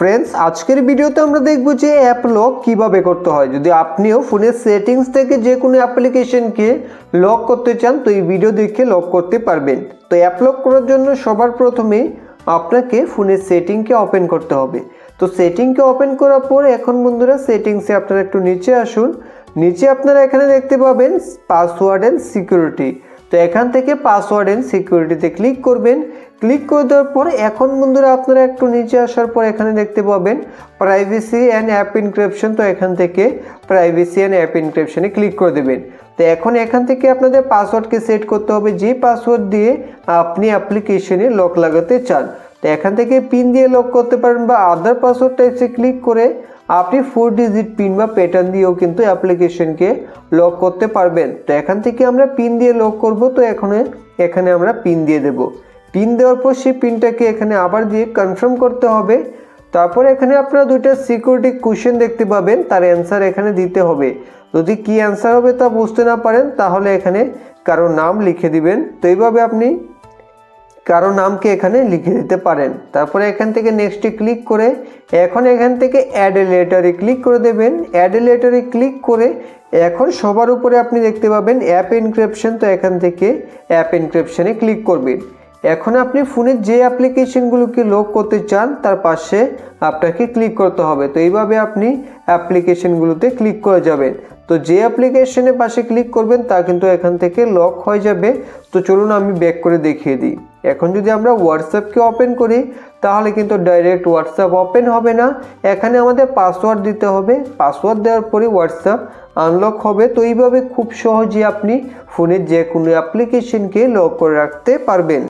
Friends, আজকের ভিডিওতে আমরা দেখব যে অ্যাপ লক কিভাবে করতে হয়। যদি আপনিও ফোনের সেটিংস থেকে যে কোনো অ্যাপ্লিকেশনকে লক করতে চান তো এই ভিডিও দেখে লক করতে পারবেন। তো অ্যাপ লক করার জন্য সবার প্রথমে আপনাকে ফোনের সেটিংকে ওপেন করতে হবে। তো সেটিংকে ওপেন করার পর এখন বন্ধুরা সেটিংসে আপনারা একটু নিচে আসুন। নিচে আপনারা এখানে দেখতে পাবেন পাসওয়ার্ড অ্যান্ড সিকিউরিটি। তো এখান থেকে পাসওয়ার্ড অ্যান্ড সিকিউরিটিতে ক্লিক করবেন। ক্লিক করে দেওয়ার পর এখন বন্ধুরা আপনারা একটু নিচে আসার পর এখানে দেখতে পাবেন প্রাইভেসি অ্যান্ড অ্যাপ এনক্রিপশন। তো এখান থেকে প্রাইভেসি অ্যান্ড অ্যাপ এনক্রিপশনে ক্লিক করে দেবেন। তো এখন এখান থেকে আপনাদের পাসওয়ার্ডকে সেট করতে হবে, যে পাসওয়ার্ড দিয়ে আপনি অ্যাপ্লিকেশনে লক লাগাতে চান। তো এখান থেকে পিন দিয়ে লক করতে পারেন বা আদার পাসওয়ার্ড টাইপসে ক্লিক করে আপনি 4 ডিজিট পিন বা প্যাটার্ন দিয়েও কিন্তু অ্যাপ্লিকেশনকে লক করতে পারবেন। তো এখান থেকে আমরা পিন দিয়ে লক করব। তো এখানে আমরা পিন দিয়ে দেব। পিন দেওয়ার পর সেই পিনটাকে এখানে আবার দিয়ে কনফার্ম করতে হবে। তারপর এখানে আপনারা দুইটা সিকিউরিটি কোশ্চেন দেখতে পাবেন, তার অ্যান্সার এখানে দিতে হবে। যদি কি অ্যান্সার হবে তা বুঝতে না পারেন তাহলে এখানে কারো নাম লিখে দিবেন। তো এইভাবে আপনি কারো নামকে এখানে লিখে দিতে পারেন। তারপরে এখান থেকে নেক্সটে ক্লিক করে এখন এখান থেকে অ্যাড এ লেটারে ক্লিক করে দেবেন। অ্যাড এ লেটারে ক্লিক করে এখন সবার উপরে আপনি দেখতে পাবেন অ্যাপ এনক্রিপশন। তো এখান থেকে অ্যাপ এনক্রিপশনে ক্লিক করবেন। এখন আপনি ফোনের যে অ্যাপ্লিকেশনগুলোকে লক করতে চান তার পাশে আপনাকে ক্লিক করতে হবে। তো এইভাবে আপনি অ্যাপ্লিকেশনগুলোতে ক্লিক করে যাবেন। তো যে অ্যাপ্লিকেশনের পাশে ক্লিক করবেন তা কিন্তু এখান থেকে লক হয়ে যাবে। তো চলুন আমি ব্যাক করে দেখিয়ে দিই। এখন যদি আমরা হোয়াটসঅ্যাপকে ওপেন করি তাহলে কিন্তু ডাইরেক্ট হোয়াটসঅ্যাপ ওপেন হবে না, এখানে আমাদের পাসওয়ার্ড দিতে হবে। পাসওয়ার্ড দেওয়ার পরে হোয়াটসঅ্যাপ আনলক হবে। তো এইভাবে খুব সহজে আপনি ফোনের যে কোনো অ্যাপ্লিকেশনকে লক করে রাখতে পারবেন।